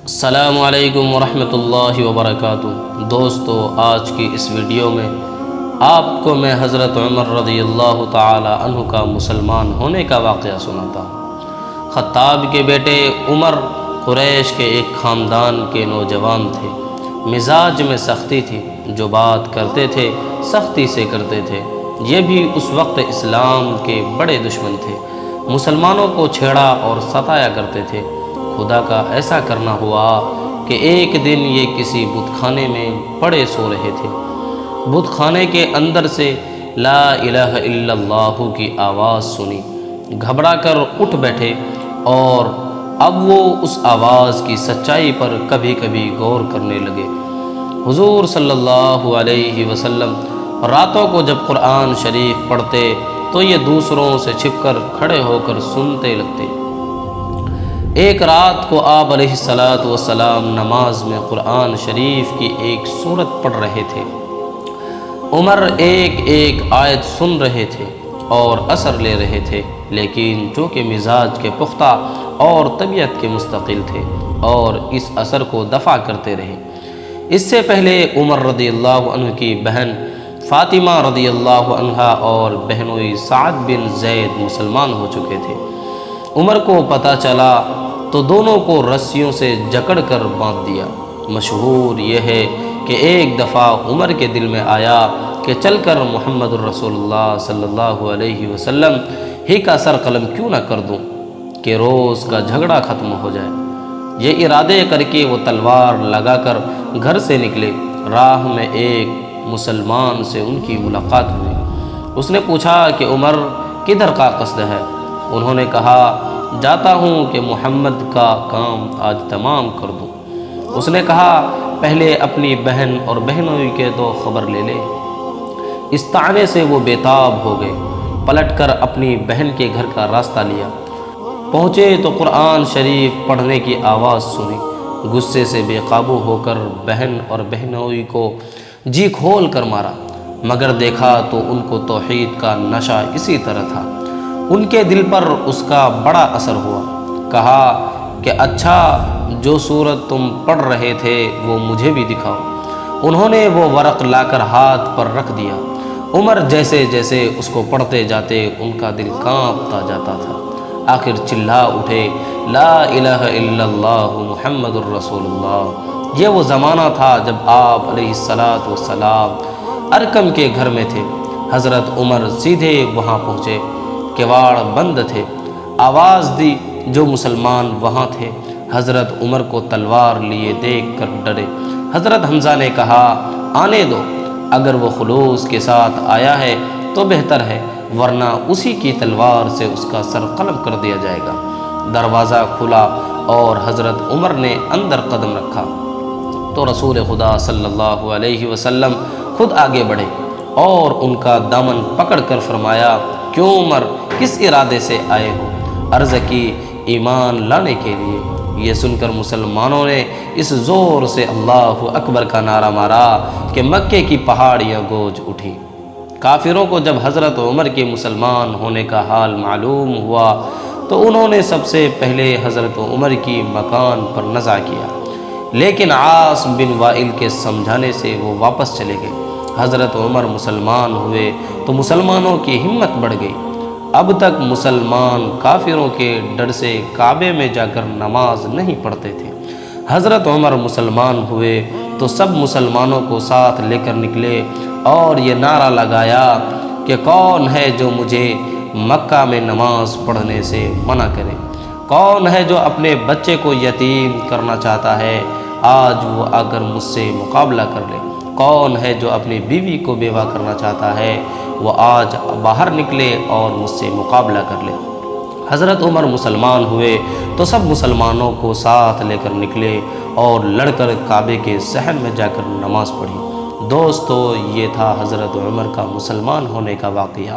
السلام علیکم ورحمۃ اللہ وبرکاتہ۔ دوستو، آج کی اس ویڈیو میں آپ کو میں حضرت عمر رضی اللہ تعالی عنہ کا مسلمان ہونے کا واقعہ سناتا ہوں۔ خطاب کے بیٹے عمر قریش کے ایک خاندان کے نوجوان تھے۔ مزاج میں سختی تھی، جو بات کرتے تھے سختی سے کرتے تھے۔ یہ بھی اس وقت اسلام کے بڑے دشمن تھے، مسلمانوں کو چھیڑا اور ستایا کرتے تھے۔ خدا کا ایسا کرنا ہوا کہ ایک دن یہ کسی بت خانے میں پڑے سو رہے تھے۔ بت خانے کے اندر سے لا الہ الا اللہ کی آواز سنی، گھبرا کر اٹھ بیٹھے اور اب وہ اس آواز کی سچائی پر کبھی کبھی غور کرنے لگے۔ حضور صلی اللہ علیہ وسلم راتوں کو جب قرآن شریف پڑھتے تو یہ دوسروں سے چھپ کر کھڑے ہو کر سنتے لگتے۔ ایک رات کو آپ علیہ السلام نماز میں قرآن شریف کی ایک سورت پڑھ رہے تھے۔ عمر ایک ایک آیت سن رہے تھے اور اثر لے رہے تھے، لیکن چونکہ مزاج کے پختہ اور طبیعت کے مستقل تھے اور اس اثر کو دفع کرتے رہے۔ اس سے پہلے عمر رضی اللہ عنہ کی بہن فاطمہ رضی اللہ عنہا اور بہنوئی سعد بن زید مسلمان ہو چکے تھے۔ عمر کو پتہ چلا تو دونوں کو رسیوں سے جکڑ کر باندھ دیا۔ مشہور یہ ہے کہ ایک دفعہ عمر کے دل میں آیا کہ چل کر محمد الرسول اللہ صلی اللہ علیہ وسلم ہی کا سر قلم کیوں نہ کر دوں کہ روز کا جھگڑا ختم ہو جائے۔ یہ ارادے کر کے وہ تلوار لگا کر گھر سے نکلے۔ راہ میں ایک مسلمان سے ان کی ملاقات ہوئی۔ اس نے پوچھا کہ عمر کدھر کا قصد ہے؟ انہوں نے کہا، جاتا ہوں کہ محمد کا کام آج تمام کر دوں۔ اس نے کہا، پہلے اپنی بہن اور بہنوئی کے تو خبر لے لے۔ اس طعنے سے وہ بے تاب ہو گئے۔ پلٹ کر اپنی بہن کے گھر کا راستہ لیا۔ پہنچے تو قرآن شریف پڑھنے کی آواز سنی۔ غصے سے بے قابو ہو کر بہن اور بہنوئی کو جی کھول کر مارا، مگر دیکھا تو ان کو توحید کا نشہ اسی طرح تھا۔ ان کے دل پر اس کا بڑا اثر ہوا۔ کہا کہ اچھا، جو سورت تم پڑھ رہے تھے وہ مجھے بھی دکھاؤ۔ انہوں نے وہ ورق لا کر ہاتھ پر رکھ دیا۔ عمر جیسے جیسے اس کو پڑھتے جاتے ان کا دل کانپتا جاتا تھا۔ آخر چلا اٹھے، لا الہ الا اللہ محمد الرسول اللہ۔ یہ وہ زمانہ تھا جب آپ علیہ السلام ارکم کے گھر میں تھے۔ حضرت عمر سیدھے وہاں پہنچے۔ کواڑ بند تھے۔ آواز دی، جو مسلمان وہاں تھے حضرت عمر کو تلوار لیے دیکھ کر ڈرے۔ حضرت حمزہ نے کہا، آنے دو، اگر وہ خلوص کے ساتھ آیا ہے تو بہتر ہے، ورنہ اسی کی تلوار سے اس کا سر قلم کر دیا جائے گا۔ دروازہ کھلا اور حضرت عمر نے اندر قدم رکھا تو رسول خدا صلی اللہ علیہ وسلم خود آگے بڑھے اور ان کا دامن پکڑ کر فرمایا، کیوں عمر، کس ارادے سے آئے ہو؟ عرض کی، ایمان لانے کے لیے۔ یہ سن کر مسلمانوں نے اس زور سے اللہ اکبر کا نعرہ مارا کہ مکے کی پہاڑیاں گوج اٹھی۔ کافروں کو جب حضرت عمر کے مسلمان ہونے کا حال معلوم ہوا تو انہوں نے سب سے پہلے حضرت عمر کی مکان پر نزع کیا، لیکن عاص بن وائل کے سمجھانے سے وہ واپس چلے گئے۔ حضرت عمر مسلمان ہوئے تو مسلمانوں کی ہمت بڑھ گئی۔ اب تک مسلمان کافروں کے ڈر سے کعبے میں جا کر نماز نہیں پڑھتے تھے۔ حضرت عمر مسلمان ہوئے تو سب مسلمانوں کو ساتھ لے کر نکلے اور یہ نعرہ لگایا کہ کون ہے جو مجھے مکہ میں نماز پڑھنے سے منع کرے؟ کون ہے جو اپنے بچے کو یتیم کرنا چاہتا ہے؟ آج وہ آ کر مجھ سے مقابلہ کر لے۔ کون ہے جو اپنی بیوی کو بیوہ کرنا چاہتا ہے؟ وہ آج باہر نکلے اور مجھ سے مقابلہ کر لے۔ حضرت عمر مسلمان ہوئے تو سب مسلمانوں کو ساتھ لے کر نکلے اور لڑ کر کعبے کے صحن میں جا کر نماز پڑھی۔ دوستو، یہ تھا حضرت عمر کا مسلمان ہونے کا واقعہ۔